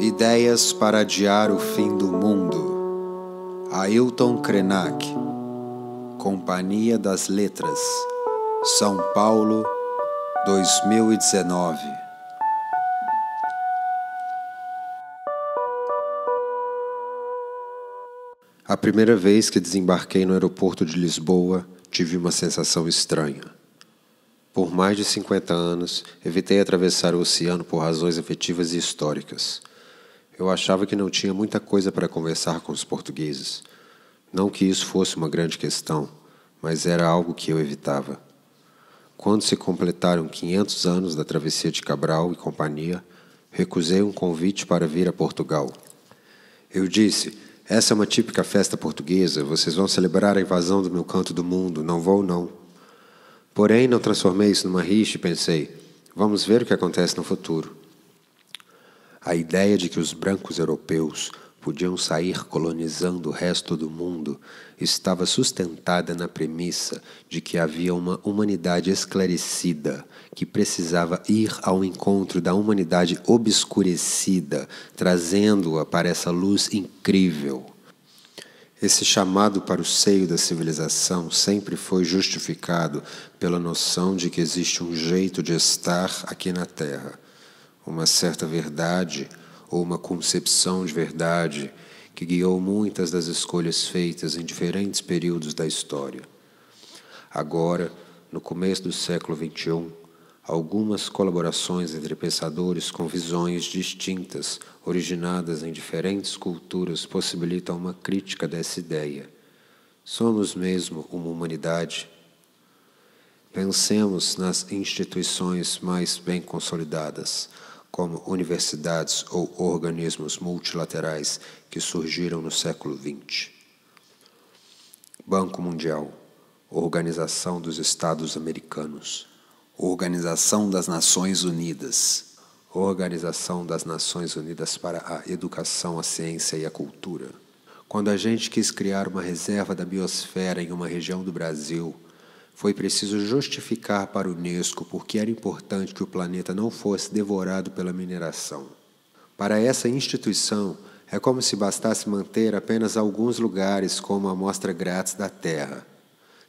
Ideias para adiar o fim do mundo. Ailton Krenak, Companhia das Letras, São Paulo, 2019. A primeira vez que desembarquei no aeroporto de Lisboa, tive uma sensação estranha. Por mais de 50 anos, evitei atravessar o oceano por razões afetivas e históricas. Eu achava que não tinha muita coisa para conversar com os portugueses. Não que isso fosse uma grande questão, mas era algo que eu evitava. Quando se completaram 500 anos da travessia de Cabral e companhia, recusei um convite para vir a Portugal. Eu disse: essa é uma típica festa portuguesa, vocês vão celebrar a invasão do meu canto do mundo, não vou não. Porém, não transformei isso numa rixa e pensei: vamos ver o que acontece no futuro. A ideia de que os brancos europeus podiam sair colonizando o resto do mundo estava sustentada na premissa de que havia uma humanidade esclarecida que precisava ir ao encontro da humanidade obscurecida, trazendo-a para essa luz incrível. Esse chamado para o seio da civilização sempre foi justificado pela noção de que existe um jeito de estar aqui na Terra, uma certa verdade ou uma concepção de verdade que guiou muitas das escolhas feitas em diferentes períodos da história. Agora, no começo do século XXI, algumas colaborações entre pensadores com visões distintas, originadas em diferentes culturas, possibilitam uma crítica dessa ideia. Somos mesmo uma humanidade? Pensemos nas instituições mais bem consolidadas, como universidades ou organismos multilaterais que surgiram no século XX. Banco Mundial, Organização dos Estados Americanos, Organização das Nações Unidas, Organização das Nações Unidas para a Educação, a Ciência e a Cultura. Quando a gente quis criar uma reserva da biosfera em uma região do Brasil, foi preciso justificar para a Unesco por que era importante que o planeta não fosse devorado pela mineração. Para essa instituição, é como se bastasse manter apenas alguns lugares como a amostra grátis da Terra.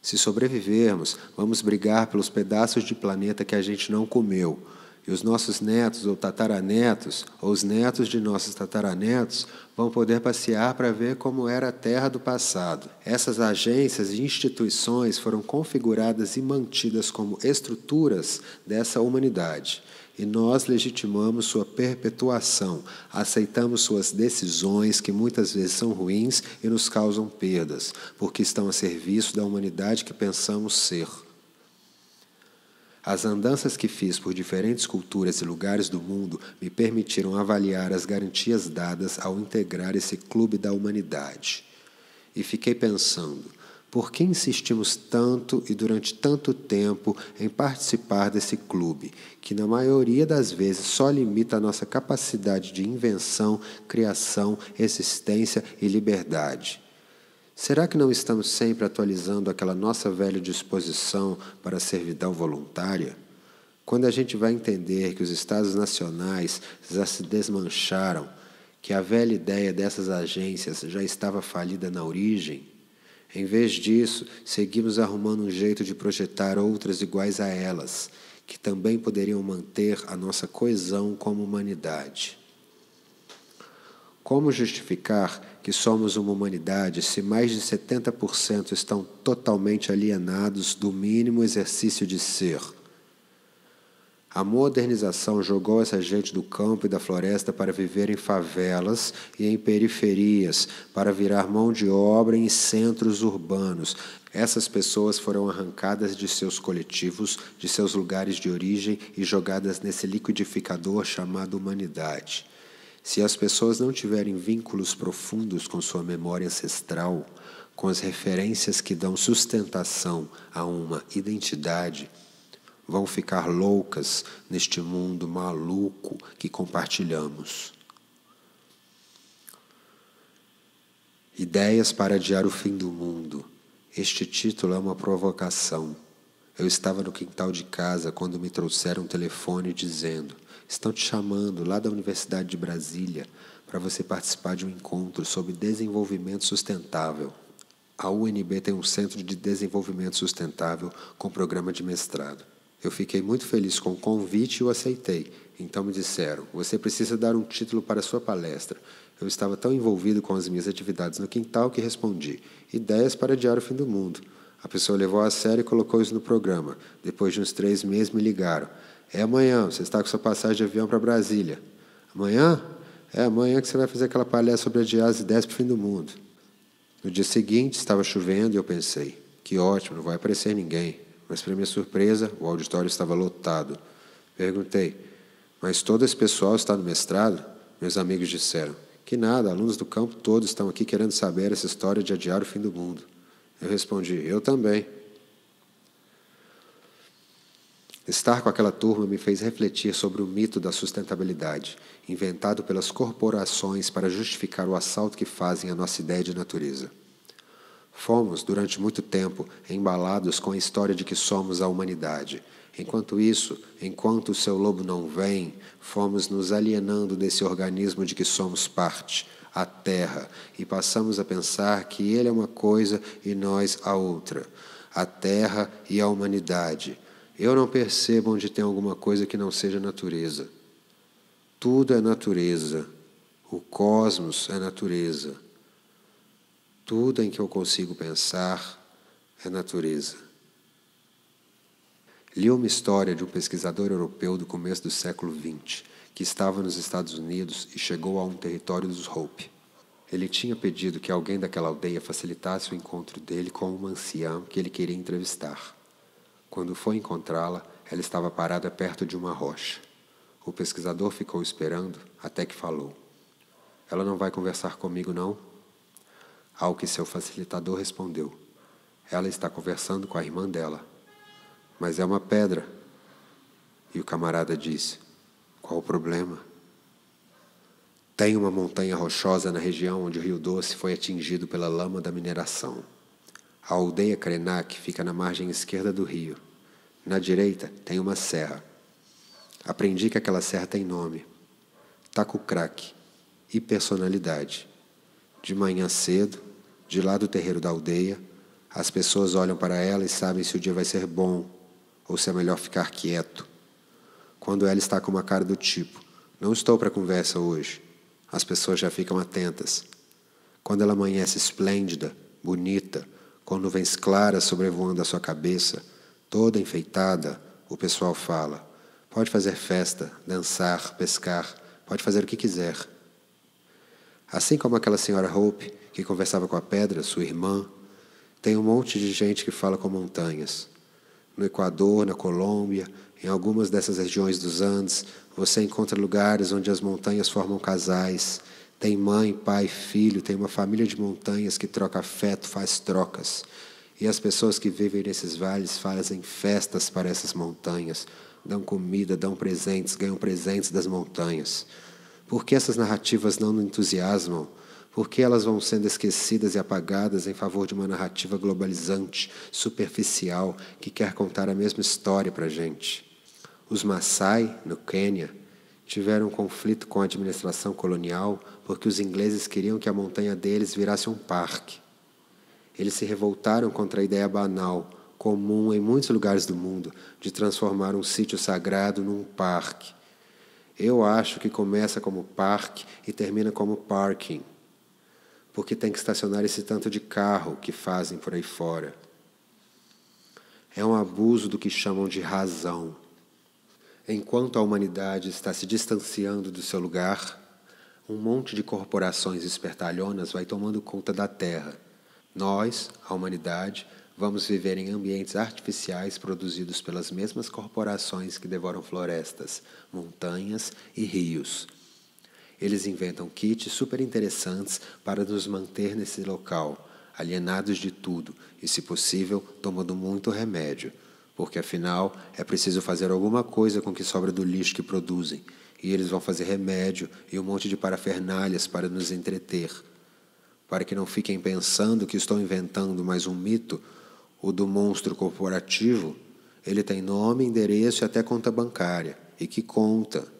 Se sobrevivermos, vamos brigar pelos pedaços de planeta que a gente não comeu, e os nossos netos ou tataranetos, ou os netos de nossos tataranetos, vão poder passear para ver como era a Terra do passado. Essas agências e instituições foram configuradas e mantidas como estruturas dessa humanidade. E nós legitimamos sua perpetuação, aceitamos suas decisões, que muitas vezes são ruins e nos causam perdas, porque estão a serviço da humanidade que pensamos ser. As andanças que fiz por diferentes culturas e lugares do mundo me permitiram avaliar as garantias dadas ao integrar esse clube da humanidade. E fiquei pensando, por que insistimos tanto e durante tanto tempo em participar desse clube, que na maioria das vezes só limita a nossa capacidade de invenção, criação, existência e liberdade? Será que não estamos sempre atualizando aquela nossa velha disposição para a servidão voluntária? Quando a gente vai entender que os Estados nacionais já se desmancharam, que a velha ideia dessas agências já estava falida na origem, em vez disso, seguimos arrumando um jeito de projetar outras iguais a elas, que também poderiam manter a nossa coesão como humanidade. Como justificar que somos uma humanidade se mais de 70% estão totalmente alienados do mínimo exercício de ser? A modernização jogou essa gente do campo e da floresta para viver em favelas e em periferias, para virar mão de obra em centros urbanos. Essas pessoas foram arrancadas de seus coletivos, de seus lugares de origem e jogadas nesse liquidificador chamado humanidade. Se as pessoas não tiverem vínculos profundos com sua memória ancestral, com as referências que dão sustentação a uma identidade, vão ficar loucas neste mundo maluco que compartilhamos. Ideias para adiar o fim do mundo. Este título é uma provocação. Eu estava no quintal de casa quando me trouxeram um telefone dizendo: estão te chamando lá da Universidade de Brasília para você participar de um encontro sobre desenvolvimento sustentável. A UNB tem um Centro de Desenvolvimento Sustentável com programa de mestrado. Eu fiquei muito feliz com o convite e o aceitei. Então me disseram, você precisa dar um título para a sua palestra. Eu estava tão envolvido com as minhas atividades no quintal que respondi, ideias para adiar o fim do mundo. A pessoa levou a sério e colocou isso no programa. Depois de uns 3 meses me ligaram. É amanhã, você está com sua passagem de avião para Brasília. Amanhã? É amanhã que você vai fazer aquela palestra sobre adiar as ideias para o fim do mundo. No dia seguinte, estava chovendo e eu pensei, que ótimo, não vai aparecer ninguém. Mas, para minha surpresa, o auditório estava lotado. Perguntei, mas todo esse pessoal está no mestrado? Meus amigos disseram, que nada, alunos do campo todos estão aqui querendo saber essa história de adiar o fim do mundo. Eu respondi, eu também. Estar com aquela turma me fez refletir sobre o mito da sustentabilidade, inventado pelas corporações para justificar o assalto que fazem à nossa ideia de natureza. Fomos, durante muito tempo, embalados com a história de que somos a humanidade. Enquanto isso, enquanto o seu lobo não vem, fomos nos alienando desse organismo de que somos parte, a Terra, e passamos a pensar que ele é uma coisa e nós a outra, a Terra e a humanidade. Eu não percebo onde tem alguma coisa que não seja natureza. Tudo é natureza. O cosmos é natureza. Tudo em que eu consigo pensar é natureza. Li uma história de um pesquisador europeu do começo do século XX, que estava nos Estados Unidos e chegou a um território dos Hopi. Ele tinha pedido que alguém daquela aldeia facilitasse o encontro dele com uma anciã que ele queria entrevistar. Quando foi encontrá-la, ela estava parada perto de uma rocha. O pesquisador ficou esperando até que falou. Ela não vai conversar comigo, não? Ao que seu facilitador respondeu. Ela está conversando com a irmã dela. Mas é uma pedra. E o camarada disse, qual o problema? Tem uma montanha rochosa na região onde o Rio Doce foi atingido pela lama da mineração. A aldeia Krenak fica na margem esquerda do rio. Na direita tem uma serra. Aprendi que aquela serra tem nome. Taco Crack e personalidade. De manhã cedo, de lá do terreiro da aldeia, as pessoas olham para ela e sabem se o dia vai ser bom ou se é melhor ficar quieto. Quando ela está com uma cara do tipo, não estou para conversa hoje, as pessoas já ficam atentas. Quando ela amanhece esplêndida, bonita, com nuvens claras sobrevoando a sua cabeça, toda enfeitada, o pessoal fala, pode fazer festa, dançar, pescar, pode fazer o que quiser. Assim como aquela senhora Hope, que conversava com a pedra, sua irmã, tem um monte de gente que fala com montanhas. No Equador, na Colômbia, em algumas dessas regiões dos Andes, você encontra lugares onde as montanhas formam casais. Tem mãe, pai, filho, tem uma família de montanhas que troca afeto, faz trocas. E as pessoas que vivem nesses vales fazem festas para essas montanhas, dão comida, dão presentes, ganham presentes das montanhas. Por que essas narrativas não nos entusiasmam? Por que elas vão sendo esquecidas e apagadas em favor de uma narrativa globalizante, superficial, que quer contar a mesma história para a gente? Os Maasai, no Quênia, tiveram um conflito com a administração colonial porque os ingleses queriam que a montanha deles virasse um parque. Eles se revoltaram contra a ideia banal, comum em muitos lugares do mundo, de transformar um sítio sagrado num parque. Eu acho que começa como parque e termina como parking, porque tem que estacionar esse tanto de carro que fazem por aí fora. É um abuso do que chamam de razão. Enquanto a humanidade está se distanciando do seu lugar, um monte de corporações espertalhonas vai tomando conta da Terra. Nós, a humanidade, vamos viver em ambientes artificiais produzidos pelas mesmas corporações que devoram florestas, montanhas e rios. Eles inventam kits super interessantes para nos manter nesse local, alienados de tudo e, se possível, tomando muito remédio, porque, afinal, é preciso fazer alguma coisa com o que sobra do lixo que produzem, e eles vão fazer remédio e um monte de parafernálias para nos entreter. Para que não fiquem pensando que estou inventando mais um mito, o do monstro corporativo, ele tem nome, endereço e até conta bancária. E que conta!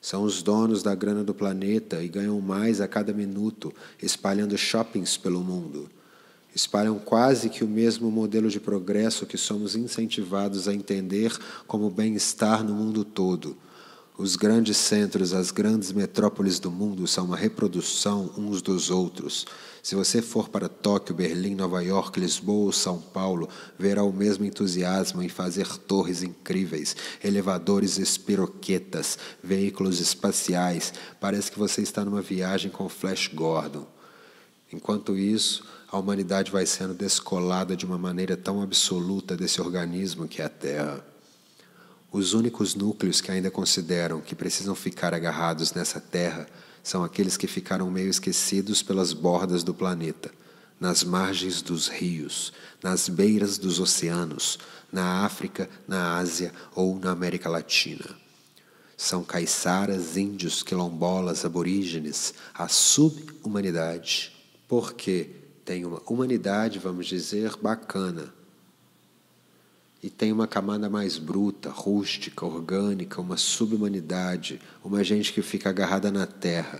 São os donos da grana do planeta e ganham mais a cada minuto, espalhando shoppings pelo mundo. Espalham quase que o mesmo modelo de progresso que somos incentivados a entender como bem-estar no mundo todo. Os grandes centros, as grandes metrópoles do mundo são uma reprodução uns dos outros. Se você for para Tóquio, Berlim, Nova York, Lisboa ou São Paulo, verá o mesmo entusiasmo em fazer torres incríveis, elevadores espiroquetas, veículos espaciais. Parece que você está numa viagem com Flash Gordon. Enquanto isso, a humanidade vai sendo descolada de uma maneira tão absoluta desse organismo que é a Terra. Os únicos núcleos que ainda consideram que precisam ficar agarrados nessa terra são aqueles que ficaram meio esquecidos pelas bordas do planeta, nas margens dos rios, nas beiras dos oceanos, na África, na Ásia ou na América Latina. São caiçaras, índios, quilombolas, aborígenes, a sub-humanidade, porque tem uma humanidade, vamos dizer, bacana, e tem uma camada mais bruta, rústica, orgânica, uma sub-humanidade, uma gente que fica agarrada na terra.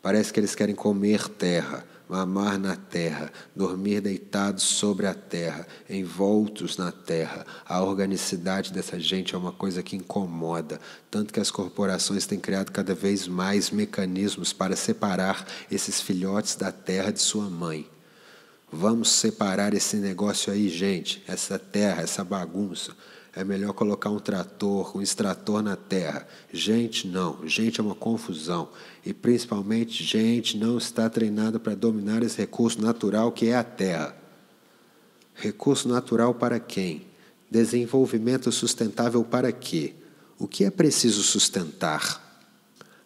Parece que eles querem comer terra, mamar na terra, dormir deitados sobre a terra, envoltos na terra. A organicidade dessa gente é uma coisa que incomoda, tanto que as corporações têm criado cada vez mais mecanismos para separar esses filhotes da terra de sua mãe. Vamos separar esse negócio aí, gente, essa terra, essa bagunça. É melhor colocar um trator, um extrator na terra. Gente, não. Gente é uma confusão. E, principalmente, gente não está treinada para dominar esse recurso natural que é a terra. Recurso natural para quem? Desenvolvimento sustentável para quê? O que é preciso sustentar?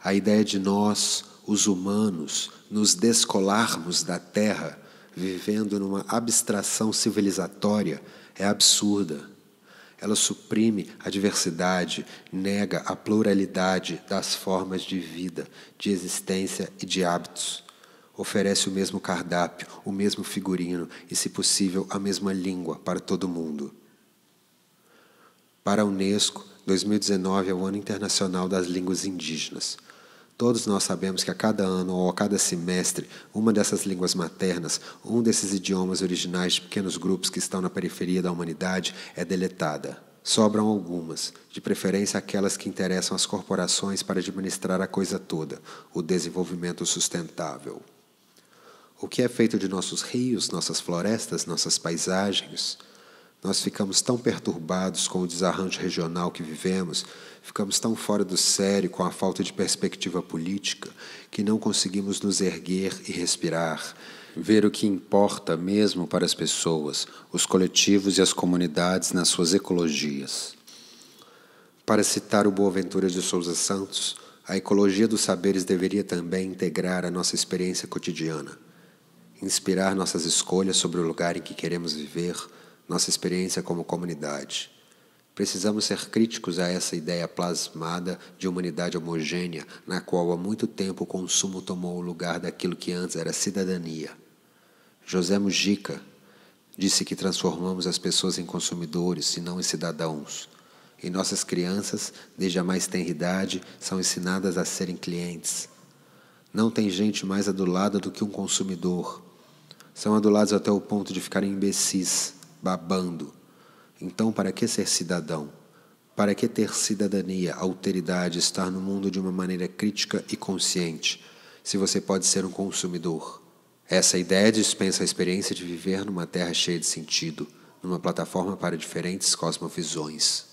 A ideia de nós, os humanos, nos descolarmos da terra, vivendo numa abstração civilizatória, é absurda. Ela suprime a diversidade, nega a pluralidade das formas de vida, de existência e de hábitos. Oferece o mesmo cardápio, o mesmo figurino e, se possível, a mesma língua para todo mundo. Para a Unesco, 2019 é o Ano Internacional das Línguas Indígenas. Todos nós sabemos que a cada ano ou a cada semestre, uma dessas línguas maternas, um desses idiomas originais de pequenos grupos que estão na periferia da humanidade é deletada. Sobram algumas, de preferência aquelas que interessam às corporações para administrar a coisa toda, o desenvolvimento sustentável. O que é feito de nossos rios, nossas florestas, nossas paisagens? Nós ficamos tão perturbados com o desarranjo regional que vivemos, ficamos tão fora do sério com a falta de perspectiva política, que não conseguimos nos erguer e respirar, ver o que importa mesmo para as pessoas, os coletivos e as comunidades nas suas ecologias. Para citar o Boaventura de Souza Santos, a ecologia dos saberes deveria também integrar a nossa experiência cotidiana, inspirar nossas escolhas sobre o lugar em que queremos viver, nossa experiência como comunidade. Precisamos ser críticos a essa ideia plasmada de humanidade homogênea, na qual há muito tempo o consumo tomou o lugar daquilo que antes era cidadania. José Mujica disse que transformamos as pessoas em consumidores e não em cidadãos. E nossas crianças, desde a mais tenra idade, são ensinadas a serem clientes. Não tem gente mais adulada do que um consumidor. São adulados até o ponto de ficarem imbecis, babando. Então, para que ser cidadão? Para que ter cidadania, alteridade, estar no mundo de uma maneira crítica e consciente, se você pode ser um consumidor? Essa ideia dispensa a experiência de viver numa terra cheia de sentido, numa plataforma para diferentes cosmovisões.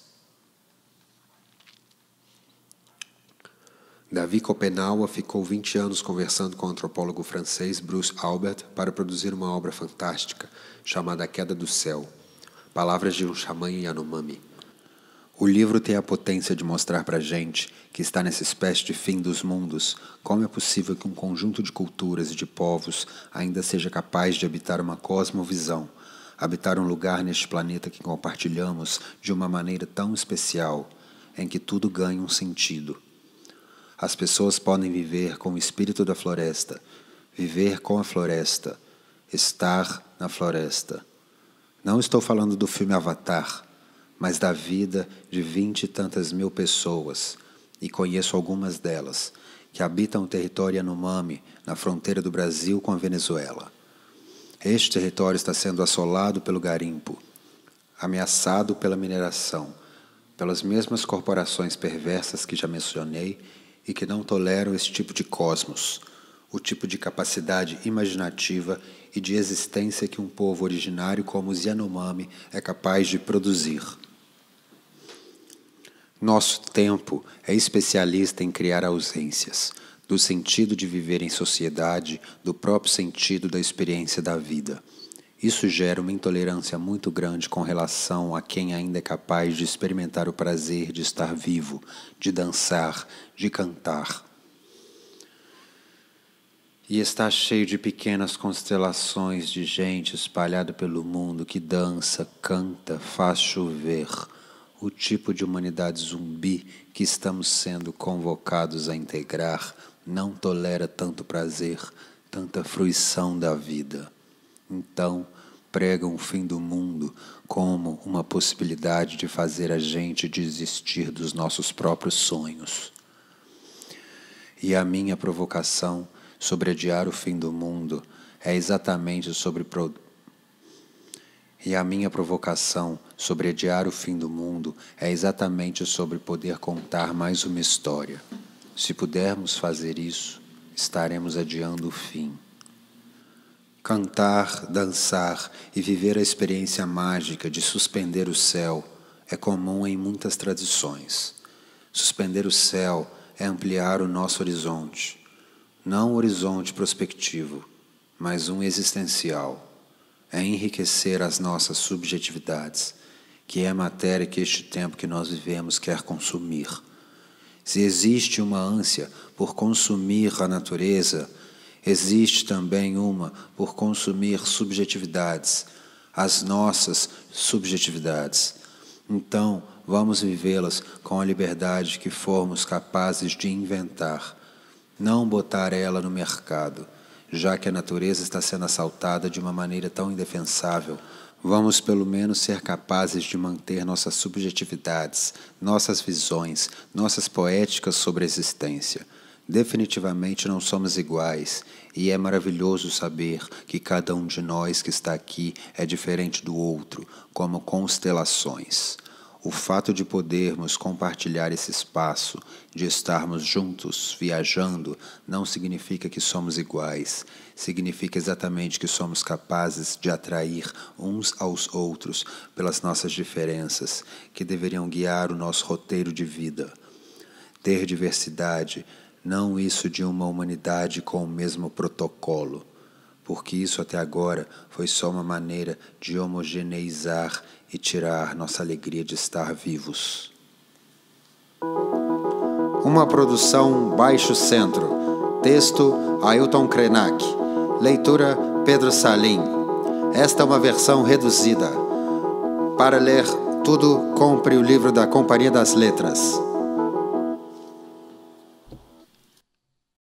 Davi Copenaua ficou 20 anos conversando com o antropólogo francês Bruce Albert para produzir uma obra fantástica chamada A Queda do Céu, Palavras de um Xamã Yanomami. O livro tem a potência de mostrar para a gente que está nessa espécie de fim dos mundos, como é possível que um conjunto de culturas e de povos ainda seja capaz de habitar uma cosmovisão, habitar um lugar neste planeta que compartilhamos de uma maneira tão especial, em que tudo ganha um sentido. As pessoas podem viver com o espírito da floresta, viver com a floresta, estar na floresta. Não estou falando do filme Avatar, mas da vida de 20 e tantas mil pessoas, e conheço algumas delas, que habitam o território Yanomami, na fronteira do Brasil com a Venezuela. Este território está sendo assolado pelo garimpo, ameaçado pela mineração, pelas mesmas corporações perversas que já mencionei e que não toleram esse tipo de cosmos, o tipo de capacidade imaginativa e de existência que um povo originário como os Yanomami é capaz de produzir. Nosso tempo é especialista em criar ausências, do sentido de viver em sociedade, do próprio sentido da experiência da vida. Isso gera uma intolerância muito grande com relação a quem ainda é capaz de experimentar o prazer de estar vivo, de dançar, de cantar. E está cheio de pequenas constelações de gente espalhada pelo mundo que dança, canta, faz chover. O tipo de humanidade zumbi que estamos sendo convocados a integrar não tolera tanto prazer, tanta fruição da vida. Então, pregam o fim do mundo como uma possibilidade de fazer a gente desistir dos nossos próprios sonhos. E a minha provocação sobre adiar o fim do mundo é exatamente sobre poder contar mais uma história. Se pudermos fazer isso, estaremos adiando o fim. Cantar, dançar e viver a experiência mágica de suspender o céu é comum em muitas tradições. Suspender o céu é ampliar o nosso horizonte. Não um horizonte prospectivo, mas um existencial. É enriquecer as nossas subjetividades, que é a matéria que este tempo que nós vivemos quer consumir. Se existe uma ânsia por consumir a natureza, existe também uma por consumir subjetividades, as nossas subjetividades. Então, vamos vivê-las com a liberdade que formos capazes de inventar, não botar ela no mercado, já que a natureza está sendo assaltada de uma maneira tão indefensável. Vamos pelo menos ser capazes de manter nossas subjetividades, nossas visões, nossas poéticas sobre a existência. Definitivamente não somos iguais, e é maravilhoso saber que cada um de nós que está aqui é diferente do outro, como constelações. O fato de podermos compartilhar esse espaço, de estarmos juntos, viajando, não significa que somos iguais. Significa exatamente que somos capazes de atrair uns aos outros pelas nossas diferenças, que deveriam guiar o nosso roteiro de vida. Ter diversidade, não isso de uma humanidade com o mesmo protocolo, porque isso até agora foi só uma maneira de homogeneizar e tirar nossa alegria de estar vivos. Uma produção Baixo Centro. Texto Ailton Krenak. Leitura Pedro Salim. Esta é uma versão reduzida. Para ler tudo, compre o livro da Companhia das Letras.